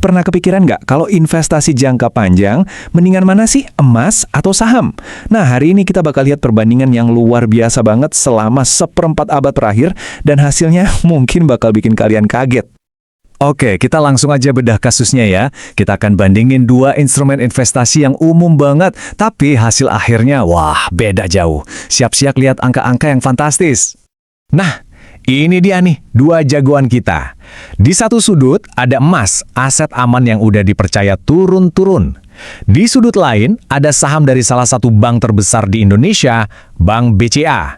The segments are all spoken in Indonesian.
pernah kepikiran nggak kalau investasi jangka panjang, mendingan mana sih, emas atau saham? Nah, hari ini kita bakal lihat perbandingan yang luar biasa banget selama seperempat abad terakhir, dan hasilnya mungkin bakal bikin kalian kaget. Oke, kita langsung aja bedah kasusnya ya. Kita akan bandingin dua instrumen investasi yang umum banget, tapi hasil akhirnya, wah, beda jauh. Siap-siap lihat angka-angka yang fantastis. Nah, ini dia nih, dua jagoan kita. Di satu sudut ada emas, aset aman yang udah dipercaya turun-turun. Di sudut lain ada saham dari salah satu bank terbesar di Indonesia, Bank BCA.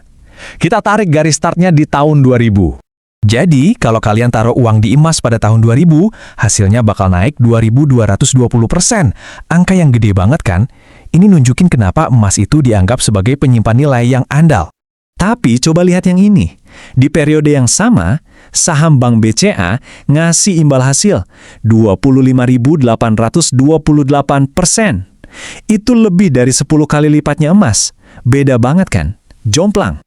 Kita tarik garis startnya di tahun 2000. Jadi, kalau kalian taruh uang di emas pada tahun 2000, hasilnya bakal naik 2.220%. Angka yang gede banget kan? Ini nunjukin kenapa emas itu dianggap sebagai penyimpan nilai yang andal. Tapi coba lihat yang ini. Di periode yang sama, saham Bank BCA ngasih imbal hasil 25.828%. Itu lebih dari 10 kali lipatnya emas. Beda banget kan? Jomplang.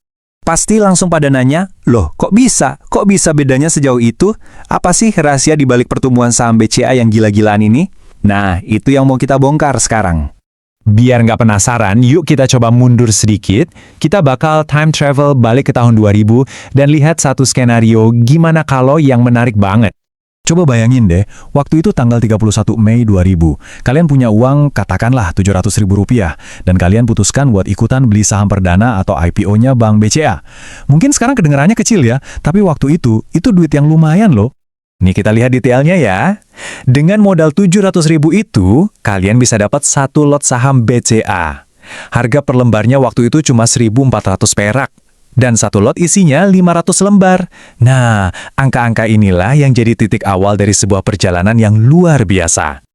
Pasti langsung pada nanya, loh kok bisa? Kok bisa bedanya sejauh itu? Apa sih rahasia di balik pertumbuhan saham BCA yang gila-gilaan ini? Nah, itu yang mau kita bongkar sekarang. Biar nggak penasaran, yuk kita coba mundur sedikit. Kita bakal time travel balik ke tahun 2000 dan lihat satu skenario gimana kalau yang menarik banget. Coba bayangin deh, waktu itu tanggal 31 Mei 2000, kalian punya uang katakanlah Rp700.000, dan kalian putuskan buat ikutan beli saham perdana atau IPO-nya Bank BCA. Mungkin sekarang kedengarannya kecil ya, tapi waktu itu duit yang lumayan loh. Nih kita lihat detailnya ya. Dengan modal Rp700.000 itu, kalian bisa dapat satu lot saham BCA. Harga per lembarnya waktu itu cuma 1.400 perak. Dan satu lot isinya 500 lembar. Nah, angka-angka inilah yang jadi titik awal dari sebuah perjalanan yang luar biasa.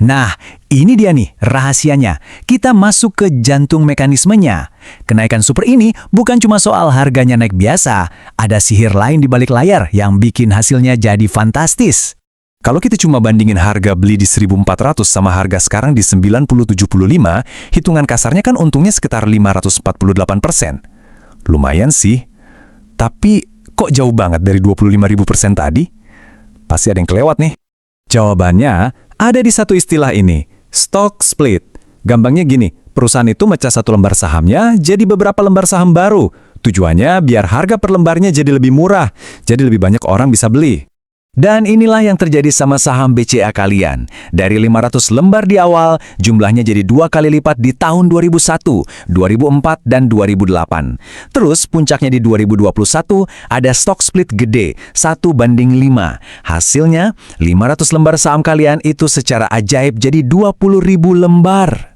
Nah, ini dia nih rahasianya. Kita masuk ke jantung mekanismenya. Kenaikan super ini bukan cuma soal harganya naik biasa. Ada sihir lain di balik layar yang bikin hasilnya jadi fantastis. Kalau kita cuma bandingin harga beli di 1.400 sama harga sekarang di 90,75, hitungan kasarnya kan untungnya sekitar 548%. Lumayan sih, tapi kok jauh banget dari 25.000% tadi? Pasti ada yang kelewat nih. Jawabannya ada di satu istilah ini, stock split. Gampangnya gini, perusahaan itu mecah satu lembar sahamnya jadi beberapa lembar saham baru. Tujuannya biar harga per lembarnya jadi lebih murah, jadi lebih banyak orang bisa beli. Dan inilah yang terjadi sama saham BCA kalian. Dari 500 lembar di awal, jumlahnya jadi 2 kali lipat di tahun 2001, 2004, dan 2008. Terus puncaknya di 2021 ada stock split gede, 1:5. Hasilnya, 500 lembar saham kalian itu secara ajaib jadi 20.000 lembar.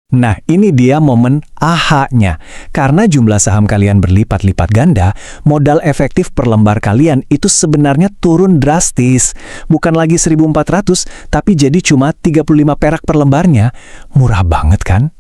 Nah, ini dia momen aha-nya. Karena jumlah saham kalian berlipat-lipat ganda, modal efektif per lembar kalian itu sebenarnya turun drastis. Bukan lagi 1.400, tapi jadi cuma 35 perak per lembarnya. Murah banget kan?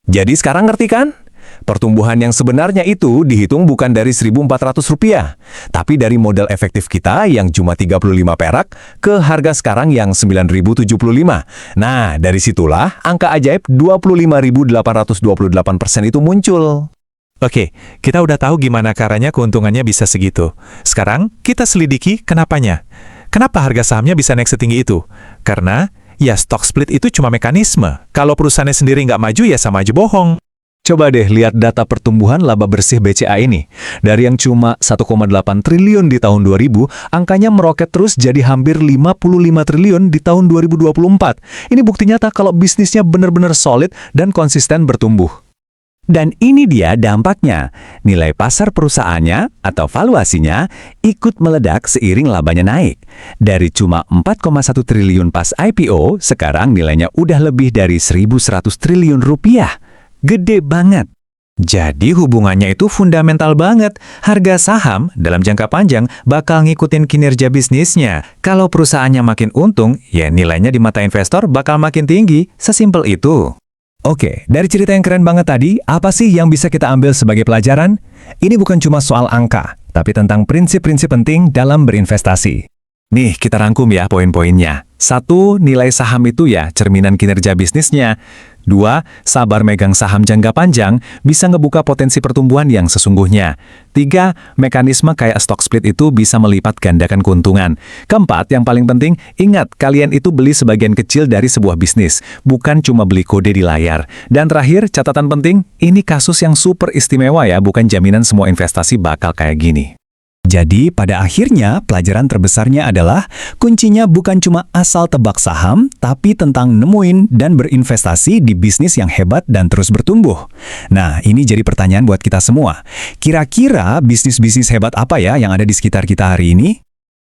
Jadi sekarang ngerti kan? Pertumbuhan yang sebenarnya itu dihitung bukan dari Rp1.400, tapi dari modal efektif kita yang cuma 35 perak ke harga sekarang yang 9.075. Nah, dari situlah angka ajaib 25.828% itu muncul. Oke, kita udah tahu gimana caranya keuntungannya bisa segitu. Sekarang kita selidiki kenapanya. Kenapa harga sahamnya bisa naik setinggi itu? Karena, ya stock split itu cuma mekanisme. Kalau perusahaannya sendiri nggak maju, ya sama aja bohong. Coba deh lihat data pertumbuhan laba bersih BCA ini. Dari yang cuma 1,8 triliun di tahun 2000, angkanya meroket terus jadi hampir 55 triliun di tahun 2024. Ini bukti nyata kalau bisnisnya benar-benar solid dan konsisten bertumbuh. Dan ini dia dampaknya. Nilai pasar perusahaannya atau valuasinya ikut meledak seiring labanya naik. Dari cuma 4,1 triliun pas IPO, sekarang nilainya udah lebih dari 1.100 triliun rupiah. Gede banget. Jadi hubungannya itu fundamental banget. Harga saham dalam jangka panjang bakal ngikutin kinerja bisnisnya. Kalau perusahaannya makin untung, ya nilainya di mata investor bakal makin tinggi. Sesimpel itu. Oke, dari cerita yang keren banget tadi, apa sih yang bisa kita ambil sebagai pelajaran? Ini bukan cuma soal angka, tapi tentang prinsip-prinsip penting dalam berinvestasi. Nih, kita rangkum ya poin-poinnya. 1. Nilai saham itu ya cerminan kinerja bisnisnya. 2. Sabar megang saham jangka panjang bisa ngebuka potensi pertumbuhan yang sesungguhnya. 3. Mekanisme kayak stock split itu bisa melipat gandakan keuntungan. 4. Yang paling penting, ingat kalian itu beli sebagian kecil dari sebuah bisnis, bukan cuma beli kode di layar. Dan terakhir, catatan penting, ini kasus yang super istimewa ya, bukan jaminan semua investasi bakal kayak gini. Jadi, pada akhirnya, pelajaran terbesarnya adalah kuncinya bukan cuma asal tebak saham, tapi tentang nemuin dan berinvestasi di bisnis yang hebat dan terus bertumbuh. Nah, ini jadi pertanyaan buat kita semua. Kira-kira bisnis-bisnis hebat apa ya yang ada di sekitar kita hari ini?